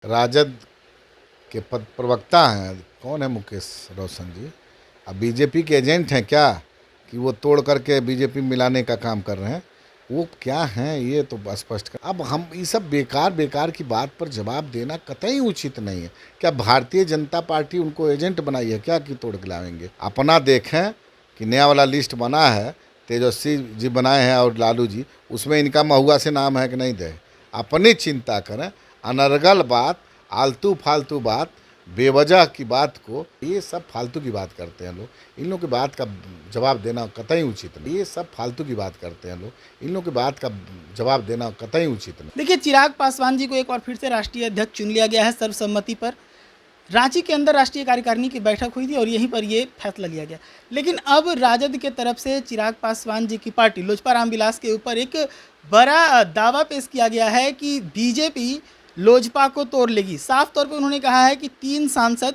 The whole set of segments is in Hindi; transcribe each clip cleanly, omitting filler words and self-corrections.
राजद के पद प्रवक्ता हैं। कौन है मुकेश रोशन जी? अब बीजेपी के एजेंट हैं क्या कि वो तोड़ करके बीजेपी मिलाने का काम कर रहे हैं? वो क्या हैं ये तो स्पष्ट कर। अब हम ये सब बेकार बेकार की बात पर जवाब देना कतई उचित नहीं है। क्या भारतीय जनता पार्टी उनको एजेंट बनाई है क्या कि तोड़ के लाएंगे? अपना देखें कि नया वाला लिस्ट बना है, तेजस्वी जी बनाए हैं और लालू जी, उसमें इनका महुआ से नाम है कि नहीं दे। अपनी चिंता करें। अनर्गल बात, आलतू फालतू बात, बेवजह की बात को, ये सब फालतू की बात करते हैं लोग। इन लोगों की बात का जवाब देना कतई उचित नहीं। ये सब फालतू की बात करते हैं लोग। इन लोगों की बात का जवाब देना कतई उचित नहीं। देखिए, चिराग पासवान जी को एक बार फिर से राष्ट्रीय अध्यक्ष चुन लिया गया है सर्वसम्मति पर। रांची के अंदर राष्ट्रीय कार्यकारिणी की बैठक हुई थी और यहीं पर ये फैसला लिया गया। लेकिन अब राजद के तरफ से चिराग पासवान जी की पार्टी लोजपा रामविलास के ऊपर एक बड़ा दावा पेश किया गया है कि बीजेपी लोजपा को तोड़ लेगी। साफ तौर पर उन्होंने कहा है कि 3 सांसद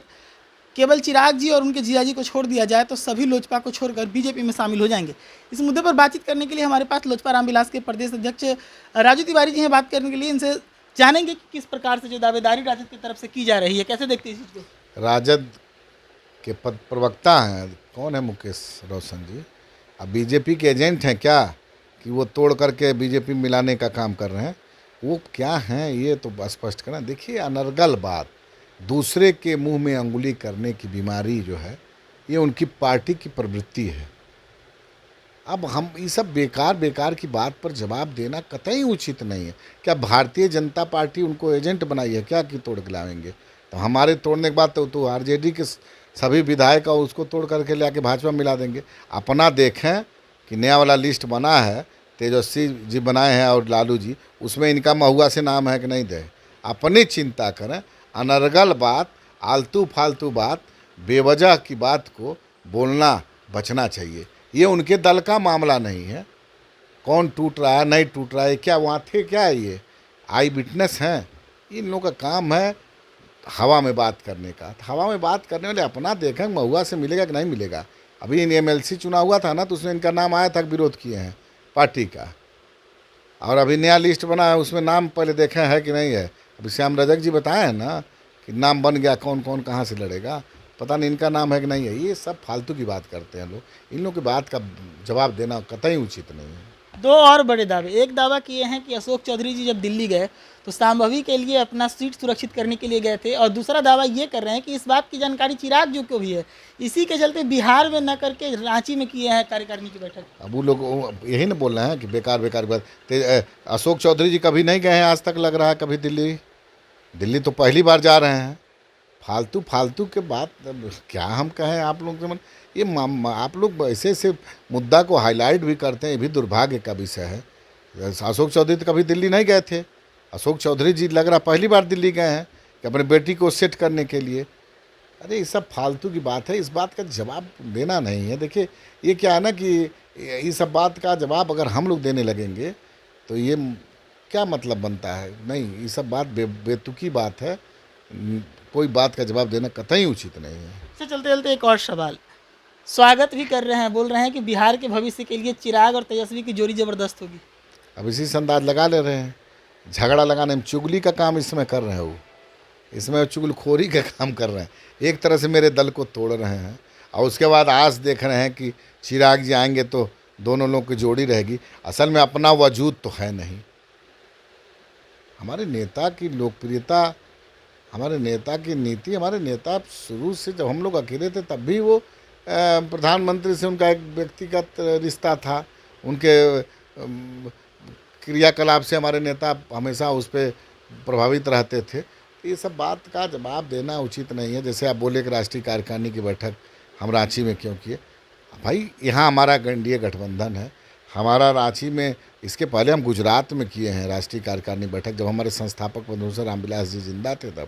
केवल चिराग जी और उनके जीजाजी को छोड़ दिया जाए तो सभी लोजपा को छोड़कर बीजेपी में शामिल हो जाएंगे। इस मुद्दे पर बातचीत करने के लिए हमारे पास लोजपा रामविलास के प्रदेश अध्यक्ष राजू तिवारी जी हैं। बात करने के लिए इनसे जानेंगे कि किस प्रकार से जो दावेदारी राजद की तरफ से की जा रही है, कैसे देखते हैं इस चीज़ को। राजद के पद प्रवक्ता हैं। कौन है मुकेश रोशन जी? अब बीजेपी के एजेंट हैं क्या कि वो तोड़ करके बीजेपी मिलाने का काम कर रहे हैं? वो क्या हैं ये तो स्पष्ट करें। देखिए, अनर्गल बात, दूसरे के मुंह में अंगुली करने की बीमारी जो है, ये उनकी पार्टी की प्रवृत्ति है। अब हम ये सब बेकार बेकार की बात पर जवाब देना कतई उचित नहीं है। क्या भारतीय जनता पार्टी उनको एजेंट बनाई है क्या कि तोड़ के लाएंगे? तो हमारे तोड़ने के बाद तो आरजेडी के सभी विधायक और उसको तोड़ करके ले आके भाजपा मिला देंगे। अपना देखें कि नया वाला लिस्ट बना है, तेजस्वी जी बनाए हैं और लालू जी, उसमें इनका महुआ से नाम है कि नहीं दे। अपनी चिंता करें। अनर्गल बात, आलतू फालतू बात, बेवजह की बात को बोलना बचना चाहिए। ये उनके दल का मामला नहीं है। कौन टूट रहा है नहीं टूट रहा है, क्या वहाँ थे क्या है? ये आई विटनेस हैं। इन लोगों का काम है हवा में बात करने का। तो हवा में बात करने वाले अपना देखें महुआ से मिलेगा कि नहीं मिलेगा। अभी इन एमएलसी चुना हुआ था ना, तो उसमें इनका नाम आया था, विरोध किए हैं पार्टी का। और अभी नया लिस्ट बना है, उसमें नाम पहले देखे है कि नहीं है। अभी श्याम रजक जी बताए हैं ना कि नाम बन गया, कौन कौन कहाँ से लड़ेगा, पता नहीं इनका नाम है कि नहीं है। ये सब फालतू की बात करते हैं लोग। इन लोगों की बात का जवाब देना कतई उचित नहीं है। 2 और बड़े दावे। एक दावा किए हैं कि अशोक चौधरी जी जब दिल्ली गए तो संभावी के लिए अपना सीट सुरक्षित करने के लिए गए थे, और दूसरा दावा ये कर रहे हैं कि इस बात की जानकारी चिराग जी को भी है, इसी के चलते बिहार में न करके रांची में किए हैं कार्यकारिणी की बैठक। अब वो लोग यही ना बोल रहे हैं कि बेकार बेकार बात। अशोक चौधरी जी कभी नहीं गए हैं आज तक, लग रहा है कभी दिल्ली। दिल्ली तो पहली बार जा रहे हैं। फालतू फालतू के बात क्या हम कहें आप लोग से। ये आप लोग ऐसे ऐसे मुद्दा को हाईलाइट भी करते हैं, ये भी दुर्भाग्य का विषय है। अशोक चौधरी तो कभी दिल्ली नहीं गए थे। अशोक चौधरी जी लग रहा पहली बार दिल्ली गए हैं कि अपने बेटी को सेट करने के लिए। अरे ये सब फालतू की बात है, इस बात का जवाब देना नहीं है। देखिए, ये क्या है ना कि ये सब बात का जवाब अगर हम लोग देने लगेंगे तो ये क्या मतलब बनता है? नहीं, ये सब बात बेतुकी बात है। कोई बात का जवाब देना कतई उचित नहीं है। इससे चलते चलते एक और सवाल। स्वागत भी कर रहे हैं, बोल रहे हैं कि बिहार के भविष्य के लिए चिराग और तेजस्वी की जोड़ी ज़बरदस्त होगी। अब इसी से अंदाज लगा ले रहे हैं। झगड़ा लगाने में चुगली का काम इसमें कर रहे हैं। वो इसमें चुगलखोरी का काम कर रहे हैं। एक तरह से मेरे दल को तोड़ रहे हैं और उसके बाद आस देख रहे हैं कि चिराग जी आएंगे तो दोनों लोगों की जोड़ी रहेगी। असल में अपना वजूद तो है नहीं। हमारे नेता की लोकप्रियता, हमारे नेता की नीति, हमारे नेता शुरू से जब हम लोग अकेले थे तब भी वो प्रधानमंत्री से उनका एक व्यक्तिगत रिश्ता था। उनके क्रियाकलाप से हमारे नेता हमेशा उस पर प्रभावित रहते थे। तो ये सब बात का जवाब देना उचित नहीं है। जैसे आप बोले कि राष्ट्रीय कार्यकारिणी की बैठक हम रांची में क्यों किए? भाई, यहाँ हमारा एनडीए गठबंधन है। हमारा रांची में, इसके पहले हम गुजरात में किए हैं राष्ट्रीय कार्यकारिणी बैठक। जब हमारे संस्थापक प्रधानमंत्री रामविलास जी जिंदा थे तब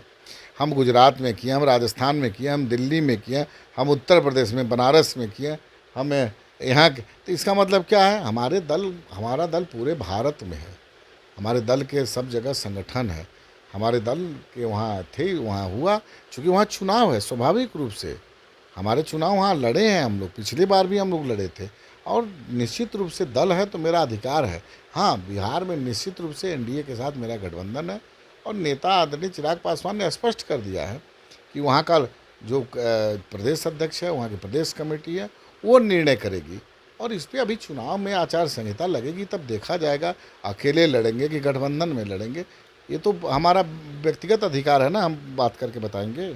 हम गुजरात में किए, हम राजस्थान में किए, हम दिल्ली में किए, हम उत्तर प्रदेश में बनारस में किए, हम यहाँ के। तो इसका मतलब क्या है? हमारा दल पूरे भारत में है। हमारे दल के सब जगह संगठन है। हमारे दल के वहाँ थे, वहाँ हुआ, चूँकि वहाँ चुनाव है। स्वाभाविक रूप से हमारे चुनाव वहाँ लड़े हैं हम लोग। पिछली बार भी हम लोग लड़े थे और निश्चित रूप से दल है तो मेरा अधिकार है। हाँ, बिहार में निश्चित रूप से एनडीए के साथ मेरा गठबंधन है और नेता आदरणीय चिराग पासवान ने स्पष्ट कर दिया है कि वहाँ का जो प्रदेश अध्यक्ष है, वहाँ की प्रदेश कमेटी है, वो निर्णय करेगी। और इस पे अभी चुनाव में आचार संहिता लगेगी, तब देखा जाएगा अकेले लड़ेंगे कि गठबंधन में लड़ेंगे। ये तो हमारा व्यक्तिगत अधिकार है ना, हम बात करके बताएंगे।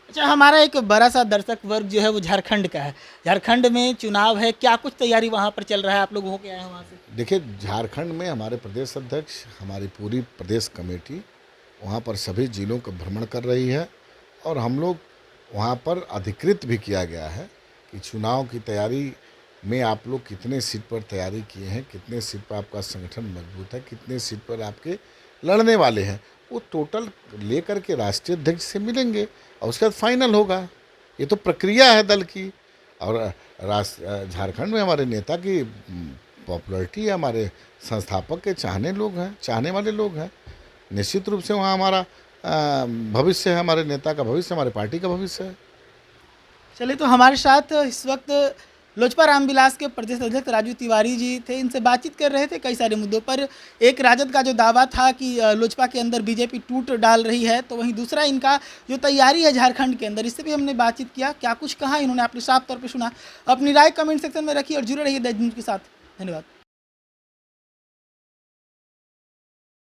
अच्छा, हमारा एक बड़ा सा दर्शक वर्ग जो है वो झारखंड का है। झारखंड में चुनाव है, क्या कुछ तैयारी वहाँ पर चल रहा है? आप लोग होके आए हैं वहाँ से? देखिए, झारखंड में हमारे प्रदेश अध्यक्ष, हमारी पूरी प्रदेश कमेटी वहाँ पर सभी जिलों का भ्रमण कर रही है, और हम लोग वहाँ पर अधिकृत भी किया गया है कि चुनाव की तैयारी में आप लोग कितने सीट पर तैयारी किए हैं, कितने सीट पर आपका संगठन मजबूत है, कितने सीट पर आपके लड़ने वाले हैं, वो टोटल लेकर के राष्ट्रीय अध्यक्ष से मिलेंगे और उसके बाद फाइनल होगा। ये तो प्रक्रिया है दल की। और झारखंड में हमारे नेता की पॉपुलैरिटी है, हमारे संस्थापक के चाहने वाले लोग हैं। निश्चित रूप से वहाँ हमारा भविष्य है, हमारे नेता का भविष्य, हमारे पार्टी का भविष्य है। चलिए, तो हमारे साथ इस वक्त लोजपा रामविलास के प्रदेश अध्यक्ष राजू तिवारी जी थे। इनसे बातचीत कर रहे थे कई सारे मुद्दों पर। एक राजद का जो दावा था कि लोजपा के अंदर बीजेपी टूट डाल रही है, तो वहीं दूसरा इनका जो तैयारी है झारखंड के अंदर, इससे भी हमने बातचीत किया। क्या कुछ कहा इन्होंने, आपने साफ तौर पर सुना। अपनी राय कमेंट सेक्शन में रखी और जुड़े रहिए देश न्यूज़ के साथ। धन्यवाद।